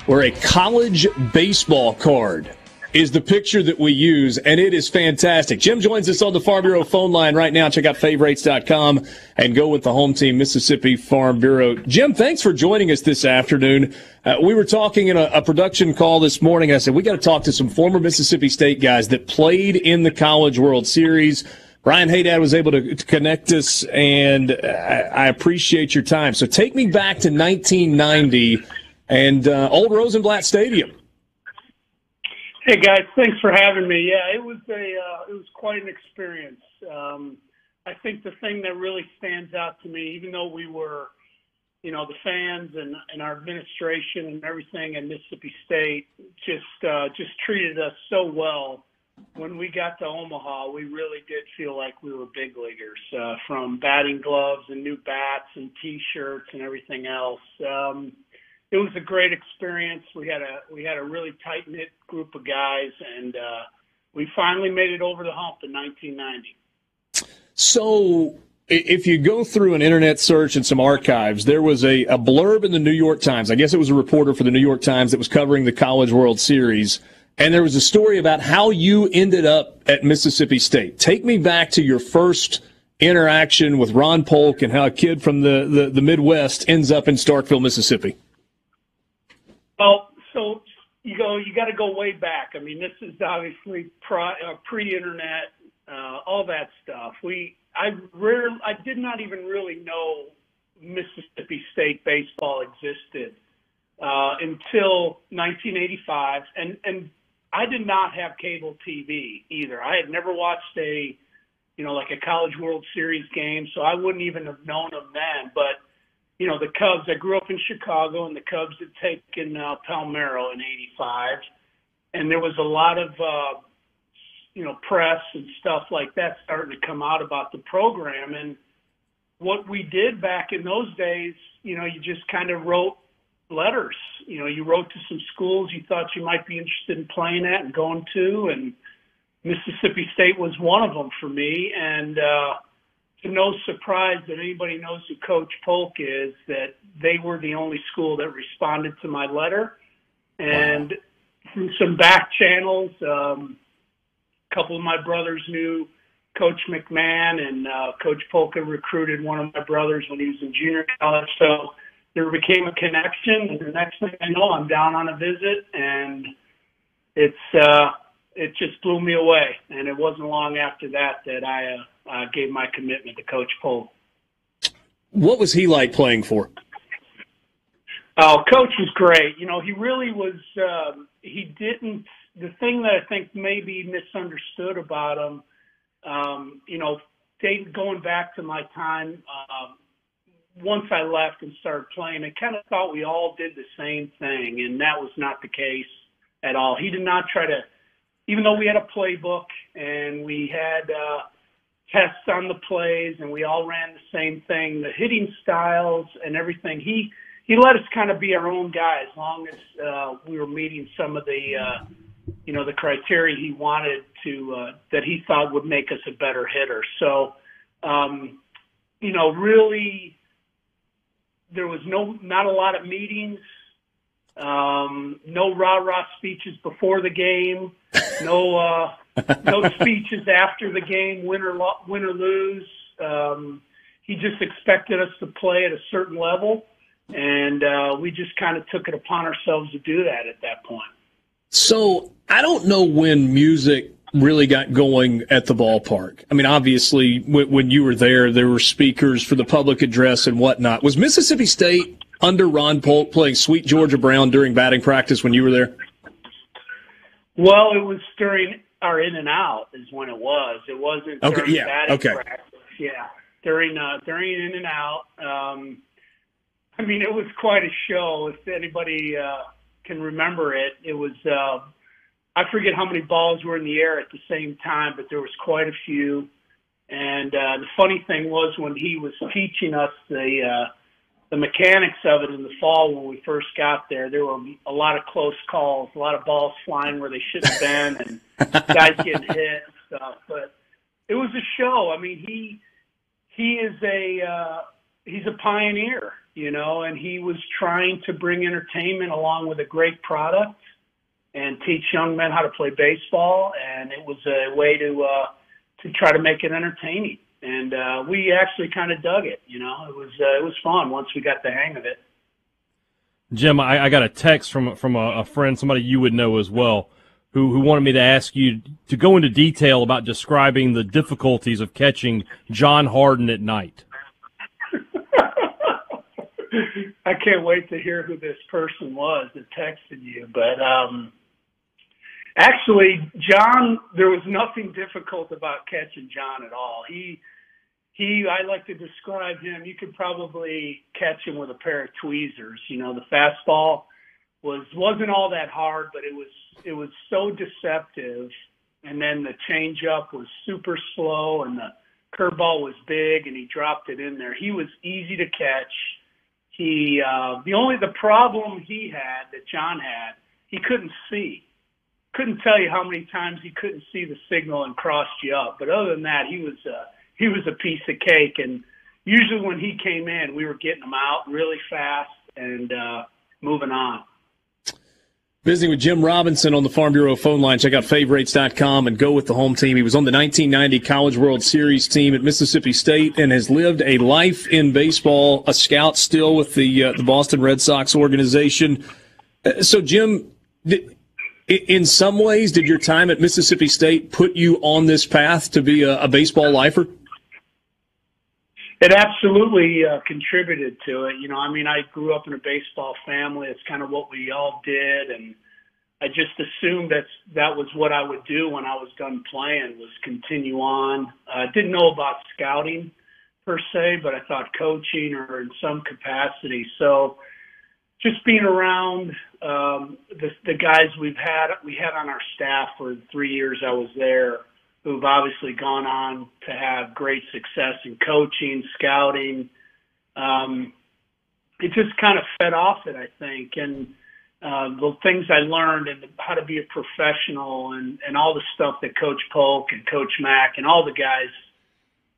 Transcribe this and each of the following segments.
where a college baseball card is the picture that we use, and it is fantastic. Jim joins us on the Farm Bureau phone line right now. Check out favorites.com and go with the home team, Mississippi Farm Bureau. Jim, thanks for joining us this afternoon. We were talking in a production call this morning. I said, we got to talk to some former Mississippi State guys that played in the College World Series. Brian Haydad was able to connect us, and I appreciate your time. So take me back to 1990 and old Rosenblatt Stadium. Hey guys, thanks for having me. Yeah, it was quite an experience. I think the thing that really stands out to me, even though we were, the fans and our administration and everything at Mississippi State just treated us so well. When we got to Omaha, we really did feel like we were big leaguers, from batting gloves and new bats and T-shirts and everything else. It was a great experience. We had a really tight-knit group of guys, and we finally made it over the hump in 1990. So if you go through an internet search and some archives, there was a blurb in the New York Times. I guess it was a reporter for the New York Times that was covering the College World Series, and there was a story about how you ended up at Mississippi State. Take me back to your first interaction with Ron Polk and how a kid from the Midwest ends up in Starkville, Mississippi. Well, so you got to go way back. I mean, this is obviously pre-internet, all that stuff. I did not even really know Mississippi State baseball existed until 1985, and I did not have cable TV either. I had never watched a College World Series game, so I wouldn't even have known them then. But the Cubs, I grew up in Chicago, and the Cubs had taken Palmero in '85. And there was a lot of, press and stuff like that starting to come out about the program. And what we did back in those days, you just kind of wrote letters. You wrote to some schools you thought you might be interested in playing at and going to. And Mississippi State was one of them for me. And, to no surprise that anybody knows who Coach Polk is, that they were the only school that responded to my letter. And through some back channels, a couple of my brothers knew Coach McMahon, and Coach Polk recruited one of my brothers when he was in junior college. So there became a connection, and the next thing I know, I'm down on a visit, and it just blew me away. And it wasn't long after that I gave my commitment to Coach Polk. What was he like playing for? Oh, Coach was great. He really was. The thing that I think maybe misunderstood about him, going back to my time, once I left and started playing, I kind of thought we all did the same thing, and that was not the case at all. He did not try to, even though we had a playbook and we had tests on the plays and we all ran the same thing, the hitting styles and everything, he let us kind of be our own guy as long as we were meeting some of the the criteria he wanted to that he thought would make us a better hitter. So really there was not a lot of meetings, no rah-rah speeches before the game, no speeches after the game, win or lose. He just expected us to play at a certain level, and we just kind of took it upon ourselves to do that at that point. So I don't know when music really got going at the ballpark. I mean, obviously, when you were there were speakers for the public address and whatnot. Was Mississippi State under Ron Polk playing Sweet Georgia Brown during batting practice when you were there? Well, it was during our in and out is when it was. It wasn't during batting practice. Yeah, during in and out. It was quite a show. If anybody can remember it, it was. I forget how many balls were in the air at the same time, but there was quite a few. And the funny thing was when he was teaching us the mechanics of it in the fall when we first got there, there were a lot of close calls, a lot of balls flying where they shouldn't have been, and guys getting hit and stuff. But it was a show. I mean, he's a pioneer. and he was trying to bring entertainment along with a great product and teach young men how to play baseball. And it was a way to try to make it entertaining. And we actually kind of dug it. It was fun once we got the hang of it. Jim, I got a text from a friend, somebody you would know as well, who wanted me to ask you to go into detail about describing the difficulties of catching John Harden at night. I can't wait to hear who this person was that texted you. But actually, John, there was nothing difficult about catching John at all. I like to describe him, you could probably catch him with a pair of tweezers. The fastball wasn't all that hard, but it was so deceptive. And then the changeup was super slow, and the curveball was big, and he dropped it in there. He was easy to catch. The problem he had, that John had, he couldn't see. Couldn't tell you how many times he couldn't see the signal and crossed you up. But other than that, he was a piece of cake. And usually when he came in, we were getting him out really fast and moving on. Visiting with Jim Robinson on the Farm Bureau phone line. Check out favorites.com and go with the home team. He was on the 1990 College World Series team at Mississippi State and has lived a life in baseball, a scout still with the Boston Red Sox organization. So, Jim, in some ways, did your time at Mississippi State put you on this path to be a baseball lifer? It absolutely contributed to it. I grew up in a baseball family. It's kind of what we all did, and I just assumed that was what I would do when I was done playing, was continue on. I didn't know about scouting per se, but I thought coaching or in some capacity. So just being around the guys we had on our staff for the 3 years I was there, who've obviously gone on to have great success in coaching, scouting. It just kind of fed off it, I think. And the things I learned and how to be a professional and all the stuff that Coach Polk and Coach Mack and all the guys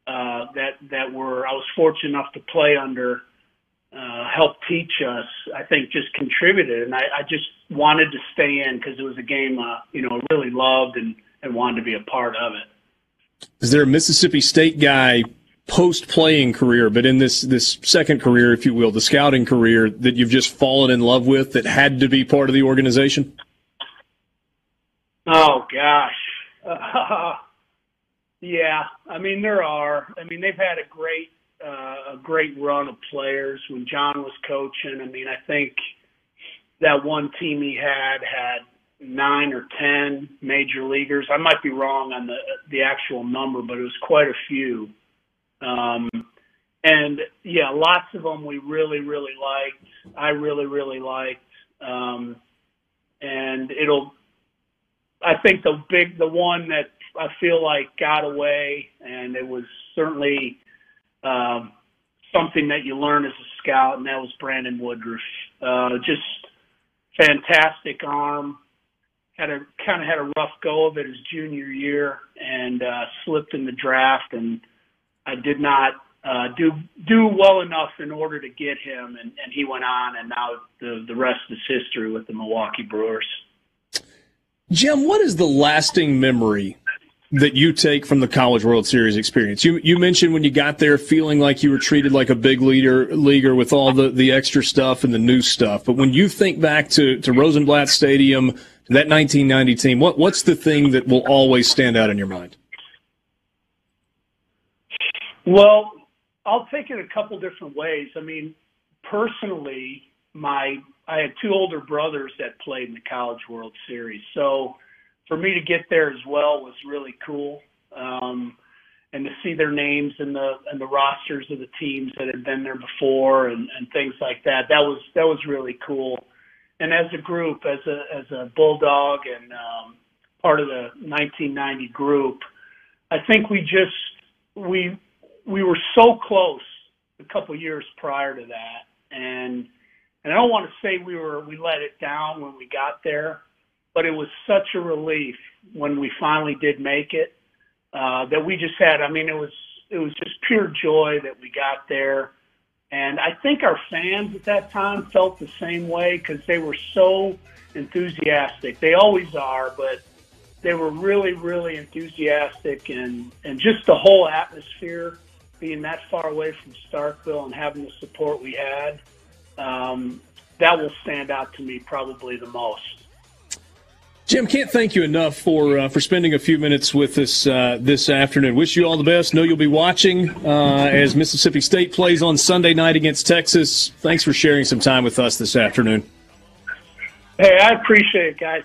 that I was fortunate enough to play under helped teach us, I think just contributed. And I just wanted to stay in because it was a game, really loved and wanted to be a part of it. Is there a Mississippi State guy post-playing career, but in this second career, if you will, the scouting career, that you've just fallen in love with that had to be part of the organization? Oh, gosh. Yeah. There are. They've had a great run of players when John was coaching. I think that one team he had 9 or 10 major leaguers. I might be wrong on the actual number, but it was quite a few. And yeah, lots of them we really, really liked. I really, really liked. And I think the one that I feel like got away, and it was certainly something that you learn as a scout, and that was Brandon Woodruff. Just fantastic arm. Had a rough go of it his junior year and slipped in the draft, and I did not do well enough in order to get him, and he went on, and now the rest is history with the Milwaukee Brewers. Jim, what is the lasting memory that you take from the College World Series experience? You mentioned when you got there feeling like you were treated like a big leaguer with all the extra stuff and the new stuff. But when you think back to Rosenblatt Stadium, to that 1990 team, what's the thing that will always stand out in your mind? Well, I'll take it a couple different ways. Personally, I had 2 older brothers that played in the College World Series. So for me to get there as well was really cool. And to see their names in the rosters of the teams that had been there before and things like that, that was really cool. And as a group, as a Bulldog and part of the 1990 group, I think we were so close a couple years prior to that, and I don't want to say we let it down when we got there, but it was such a relief when we finally did make it that we just had. It was just pure joy that we got there. And I think our fans at that time felt the same way because they were so enthusiastic. They always are, but they were really, really enthusiastic, and just the whole atmosphere, being that far away from Starkville and having the support we had, that will stand out to me probably the most. Jim, can't thank you enough for spending a few minutes with us this afternoon. Wish you all the best. Know you'll be watching as Mississippi State plays on Sunday night against Texas. Thanks for sharing some time with us this afternoon. Hey, I appreciate it, guys.